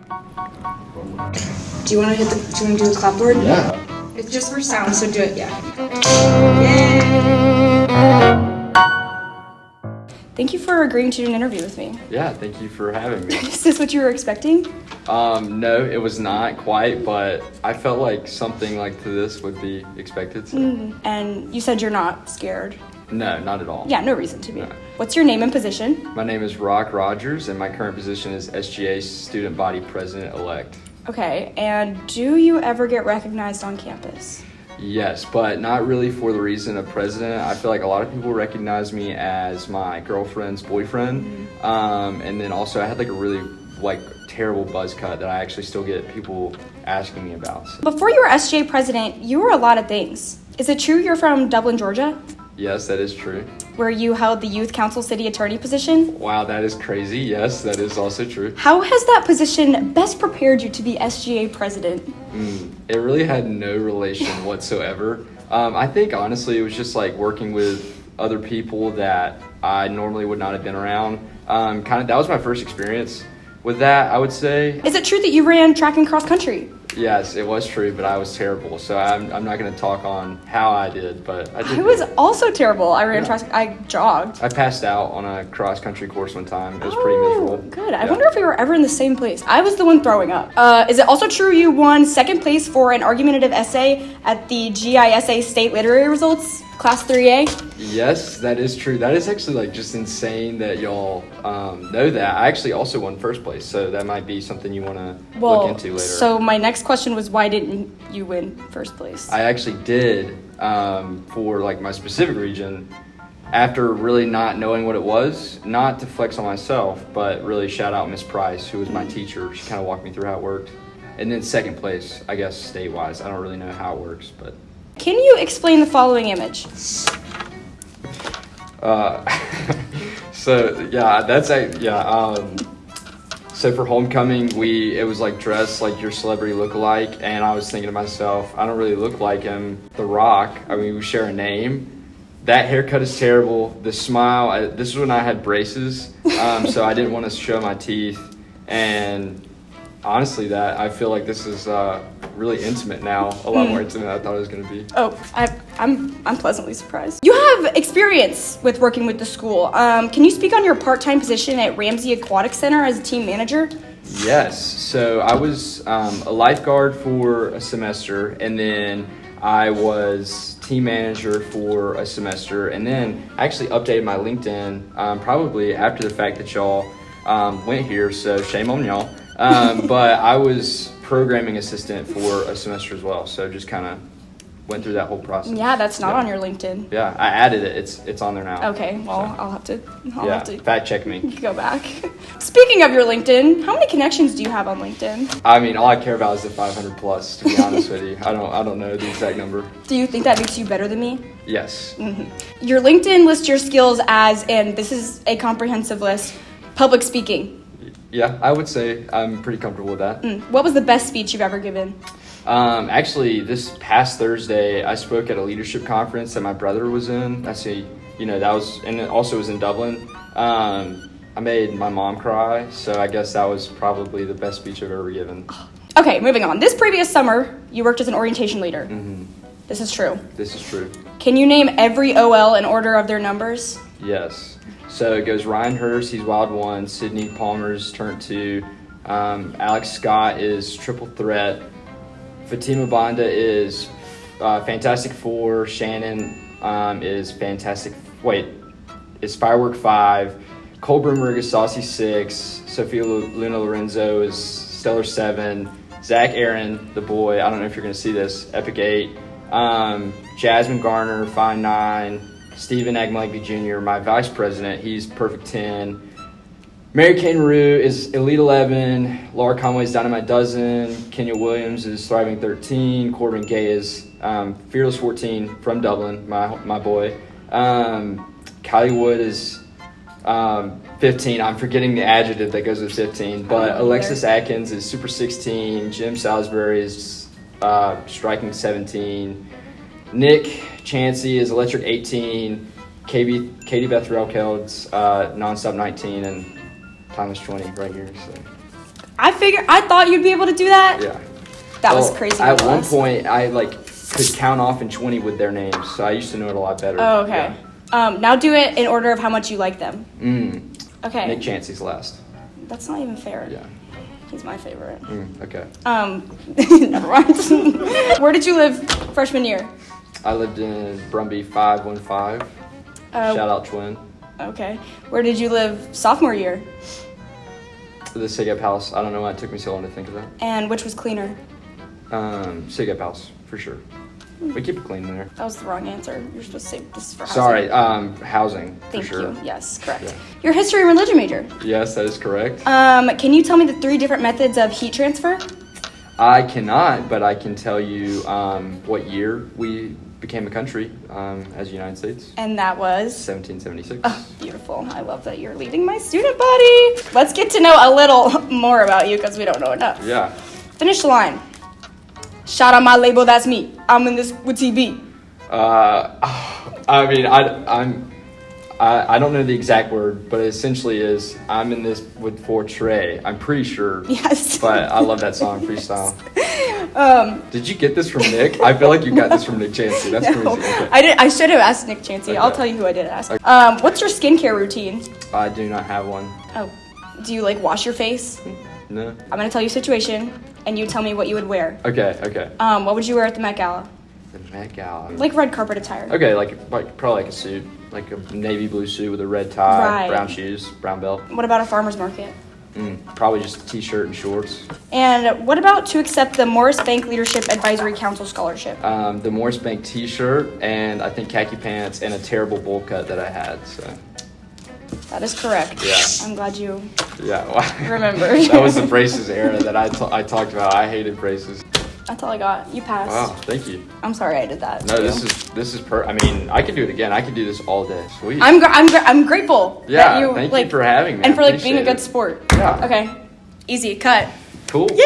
Do you want to do the clapboard? Yeah. It's just for sound, so do it, yeah. Yay! Thank you for agreeing to do an interview with me. Yeah, thank you for having me. Is this what you were expecting? No, it was not quite, but I felt like something like this would be expected. So. And you said you're not scared. No, not at all. Yeah, no reason to be. No. What's your name and position? My name is Rock Rogers, and my current position is SGA Student Body President-elect. Okay, and do you ever get recognized on campus? Yes, but not really for the reason of president. I feel like a lot of people recognize me as my girlfriend's boyfriend, and then also I had like a really terrible buzz cut that I actually still get people asking me about. So. Before you were SGA president, you were a lot of things. Is it true you're from Dublin, Georgia? Yes, that is true. Where you held the youth council city attorney position? Wow, that is crazy. Yes, that is also true. How has that position best prepared you to be SGA president? It really had no relation whatsoever. I think honestly it was just like working with other people that I normally would not have been around. That was my first experience with that, I would say. Is it true that you ran track and cross country? Yes, it was true, but I was terrible. So I'm not going to talk on how I did, but I did. I was also terrible. I ran track. I jogged. I passed out on a cross country course one time. It was pretty miserable. Good. I wonder if we were ever in the same place. I was the one throwing up. Is it also true you won second place for an argumentative essay at the GISA state literary results, class 3A? Yes, that is true. That is actually like just insane that y'all know that. I actually also won first place, so that might be something you want to look into later. So my next question was, why didn't you win first place? I actually did for like my specific region. After really not knowing what it was, not to flex on myself, but really shout out Miss Price, who was my teacher. She kind of walked me through how it worked. And then second place, I guess state-wise. I don't really know how it works, but. Can you explain the following image? So for homecoming, it was like dress like your celebrity look-alike, and I was thinking to myself, I don't really look like him. The Rock, I mean, we share a name. That haircut is terrible. The smile, this is when I had braces, so I didn't want to show my teeth. And honestly, I feel like this is really intimate now, a lot more intimate than I thought it was going to be. Oh, I'm pleasantly surprised. You have experience with working with the school. Can you speak on your part-time position at Ramsey Aquatic Center as a team manager? Yes, so I was a lifeguard for a semester, and then I was team manager for a semester, and then I actually updated my LinkedIn probably after the fact that y'all went here, so shame on y'all. But I was programming assistant for a semester as well, so just kind of went through that whole process. Yeah, that's not on your LinkedIn. Yeah, I added it. It's on there now. Okay, well, so. I'll have to fact check me. Go back. Speaking of your LinkedIn, how many connections do you have on LinkedIn? I mean, all I care about is the 500 plus, to be honest with you. I don't know the exact number. Do you think that makes you better than me? Yes. Mm-hmm. Your LinkedIn lists your skills as, and this is a comprehensive list, public speaking. Yeah, I would say I'm pretty comfortable with that. What was the best speech you've ever given? Actually, this past Thursday, I spoke at a leadership conference that my brother was in. And it also was in Dublin. I made my mom cry, so I guess that was probably the best speech I've ever given. Okay, moving on. This previous summer, you worked as an orientation leader. This is true. This is true. Can you name every OL in order of their numbers? Yes. So it goes Ryan Hurst, he's wild one. Sydney Palmer's turn 2. Alex Scott is triple threat. Fatima Banda is Fantastic 4. Shannon is is Firework 5. Cole Broomberg is Saucy 6. Sophia Luna Lorenzo is Stellar 7. Zach Aaron, the boy, I don't know if you're going to see this, Epic 8. Jasmine Garner, Fine 9. Stephen Agmalagby Jr., my vice president, he's perfect 10. Mary Kane Rue is Elite 11. Laura Conway's Dynamite Dozen. Kenya Williams is Thriving 13. Corbin Gay is Fearless 14 from Dublin, my boy. Kylie Wood is 15. I'm forgetting the adjective that goes with 15. But Alexis Atkins is Super 16. Jim Salisbury is Striking 17. Nick Chansey is Electric 18, Katie Beth Relkeld's Nonstop 19, and Thomas 20 right here. So. I thought you'd be able to do that. Yeah. That was crazy. At one point, I could count off in 20 with their names, so I used to know it a lot better. Oh, okay. Yeah. Now do it in order of how much you like them. Okay. Nick Chancey's last. That's not even fair. Yeah. He's my favorite. Okay. Never mind. Where did you live freshman year? I lived in Brumby 515. Shout out Twin. Okay. Where did you live sophomore year? The Sigap House. I don't know why it took me so long to think of that. And which was cleaner? Sigap House, for sure. We keep it clean there. That was the wrong answer. You're supposed to say this is for housing. Sorry, housing, for Thank sure. you. Yes, correct. Yeah. You're a history and religion major. Yes, that is correct. Can you tell me the 3 different methods of heat transfer? I cannot, but I can tell you what year we became a country as the United States. And that was? 1776. Oh, beautiful. I love that you're leading my student body. Let's get to know a little more about you because we don't know enough. Yeah. Finish the line. Shout out my label, that's me. I'm in this with TB. I mean, I don't know the exact word, but it essentially is I'm in this with Trey. I'm pretty sure. Yes. But I love that song, freestyle. Did you get this from Nick? I feel like you got this from Nick Chancey. That's No, crazy. Okay. I should have asked Nick Chancey. Okay. I'll tell you who I did ask. What's your skincare routine? I do not have one. Oh, do you wash your face? No. I'm gonna tell you a situation, and you tell me what you would wear. Okay. What would you wear at the Met Gala? The Met Gala. Red carpet attire. Okay, probably a suit, like a navy blue suit with a red tie, Right. brown shoes, brown belt. What about a farmer's market? Probably just a t-shirt and shorts. And what about to accept the Morris Bank Leadership Advisory Council Scholarship? The Morris Bank t-shirt and I think khaki pants and a terrible bowl cut that I had. So. That is correct. Yeah. I'm glad you Yeah. remembered. That was the braces era that I talked about. I hated braces. That's all I got. You passed. Wow, thank you. I'm sorry I did that. No, to you. this is I mean, I could do it again. I could do this all day. Sweet. I'm grateful. Yeah, that you, thank you for having me. And I for being a appreciate good it. sport. Yeah. Okay. Easy. Cut. Cool. Yay!